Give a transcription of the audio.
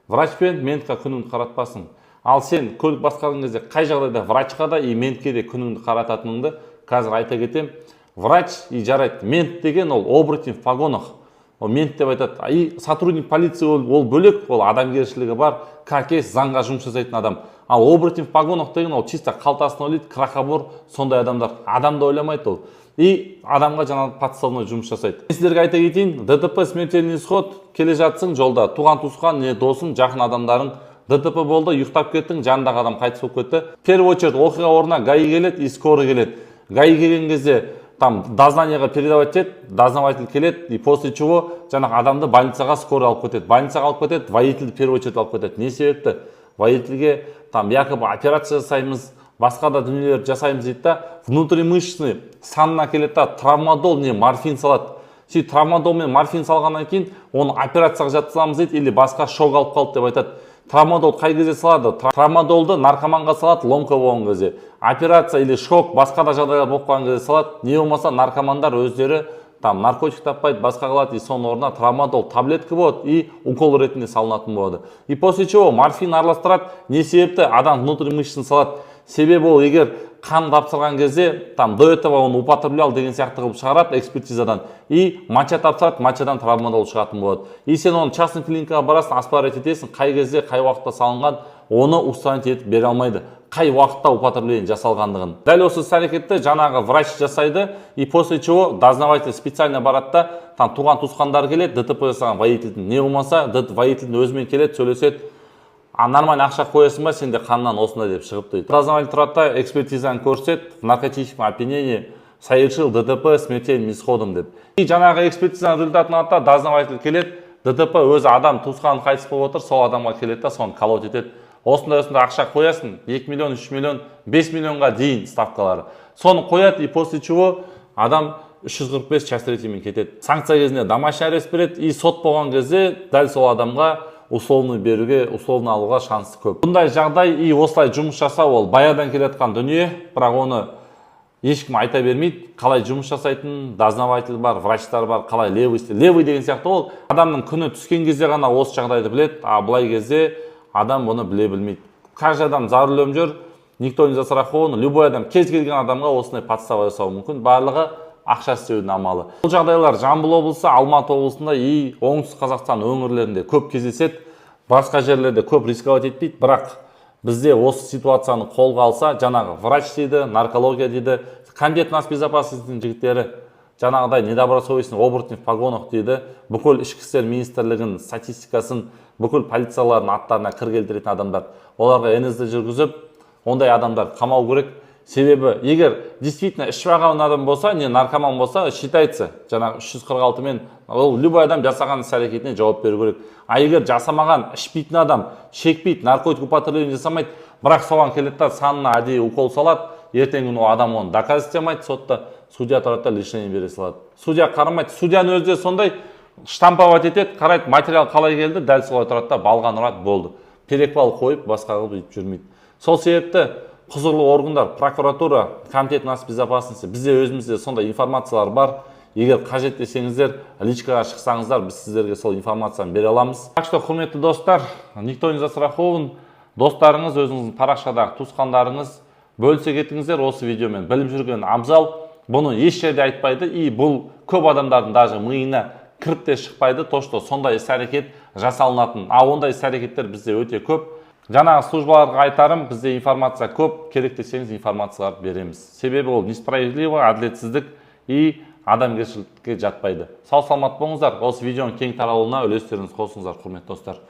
врач пен ментқа күніңді қаратпасын. Ал сен көлік басқарған кезде қай жағдайда врачқа да и ментке де күніңді қарататыныңды қазір айта кетем. Врач и жарайды. Мент деген ол оборотень в погонах. Ол мент деп айтады. И сотрудник полиции ол бөлек, ол адамгершілігі бар, какес заңға жұмыс жасайтын адам. Ал оборотень в погонах деген ол чисто қалтасын ойлайды, кракобор, сондай адамдар. Адамды ойламайды ол. И адамға жаңағы подставной жұмыс жасайды. Сіздерге айта кетейін, ДТП смертельный исход, келе жатсың жолда, туған туысқан не досың, жақын адамдарың ДТП болды, ұйықтап кеттің, жанындағы адам қайтыс болып кетті. В первую очередь оқиға орнына ГАИ келеді, и скорый келеді. ГАИ келген кезде там дознанияға передавать етеді, дознаватель келеді, и после чего жаңағы адамды больницаға скорый алып кетеді. Больницаға алып кетеді, водительді в первую очередь алып кетеді. Не себепті? Водительге там якобы операция жасаймыз, басқа да дүниелер жасаймыз дейді да, внутримышечный санына келеді да, травмадол не морфин салады. Сөйтіп травмадол мен морфин салғаннан кейін оны операцияға жатқызамыз дейді, или басқа шок алып қалды деп айтады. Травмадол қай кезде салады? Травмадолды наркоманға салады, ломка болған кезде. Операция или шок басқа да жағдайлар болып қалған кезде салады. Не болмаса наркомандар өздері там наркотик таппайды, басқа қылады, и соның орнына травмадол таблетка болады и укол ретінде салынатын болады. И после чего морфин араластырады. Не себепті? Адам внутримышечный салады. Себебі ол егер қан тапсырған кезде там до этого он употреблял деген сияқты қылып шығарады экспертизадан, и моча тапсырады, мочадан травмадол шығатын болады. И сен оны частный клиникаға барасың, оспорить етесің, қай кезде, қай уақытта салынған, оны установить етіп бере алмайды, қай уақытта употребление жасалғандығын. Дәл осы іс-әрекетті жаңағы врач жасайды, и после чего дознаватель специально барады да, там туған туысқандар келеді, ДТП жасаған водительдің, не болмаса водительдің өзімен келеді, сөйлеседі. Нормально ақша қоясың ба, сенде қаннан осындай деп шығып дейді. Дознаватель тұрады да, экспертизаны көрсет, в наркотическом опьянении совершил ДТП смертельным исходом деп. И жаңағы экспертизаның результатын алады, дознаватель келеді, ДТП өзі адам туысқаны қайтыс болып отыр, сол адамға келеді да, соны колоть етеді. Осындай ақша қоясың, 2 миллион, 3 миллион, 5 миллионға дейін ставкалары. Соны қояды, и после чего адам 345 часть 3-мен кетеді. Санкция кезінде домашний арест береді, и сот болған кезде дәл сол адамға условный беруге, условный алуға шансы көп. Бұндай жағдай и осылай жұмыс жасау ол баядан келетқан дүние, бірақ оны ешкім айта бермейді. Қалай жұмыс жасайтын, дознаватель бар, врачтар бар, қалай левый деген сияқты ол адамның күні түскен кезде ғана осы жағдайды біледі, а былай кезде адам бұны біле білмейді. Каждый адам за рулем жүр, никто не застрахован, любой адам, кез келген адамға осындай подстава жасауы мүмкін, барлығы ақша істеудің амалы. Бұл жағдайлар Жамбыл облысы, Алматы облысында и оңтүстік Қазақстан өңірлерінде көп кездеседі. Басқа жерлерде көп рисковать етпейді, бірақ бізде осы ситуацияны қолға алса, жаңағы врач дейді, наркология дейді, комитет безопасностьтың жігіттері, жаңағыдай недобросовестный оборотень в погонах дейді, бүкіл ішкі істер министрлігінің статистикасын, бүкіл полициялардың аттарына кір келтіретін адамдар, оларға НСД жүргізіп, ондай адамдар қамау керек. Себебі, егер действительно ішіп алған адам болса, не наркоман болса, считается, жаңағы 346 мен ол любой адам жасаған іс-әрекетіне жауап беру керек. А егер жасамаған, ішпейтін адам, шекпейді, наркотик употребление жасамайды, бірақ соған келеді да, санына әдейі укол салады, ертеңгі күні ол адам оны доказать етемейді, сотта судья тұрады да лишение бере салады. Судья қарамайды, судьяның өзі де сондай штамповать етеді, қарайды, материал қалай келді, дәл солай тұрады да, балған ұрады, болды. Переквал қойып, басқа қылып етіп жүрмейді. Сол себепті құзырлы органдар, прокуратура, комитет безопасности, бізде өзімізде сондай информациялар бар. Егер қажет десеңіздер, личкаға шықсаңыздар, біз сіздерге сол информацияны бере аламыз. Так что, құрметті достар, никто не застрахован. Достарыңыз, өзіңіздің парақшадағы туысқандарыңыз бөлісе кетіңіздер осы видеомен. Біліп жүрген абзал, бұны еш жерде айтпайды, и бұл көп адамдардың даже миына кіріп те шықпайды, то что сондай іс-әрекет жасалынатын. А ондай іс-әрекеттер бізде өте көп. Жаңағы службаларға айтарым, бізде информация көп, керек десеңіз информациялар береміз. Себебі ол несправедливо, әділетсіздік и адамгершілікке жатпайды. Сау саламат болыңыздар. Осы видеоның кең таралуына үлестеріңізді қосыңыздар, құрметті достар.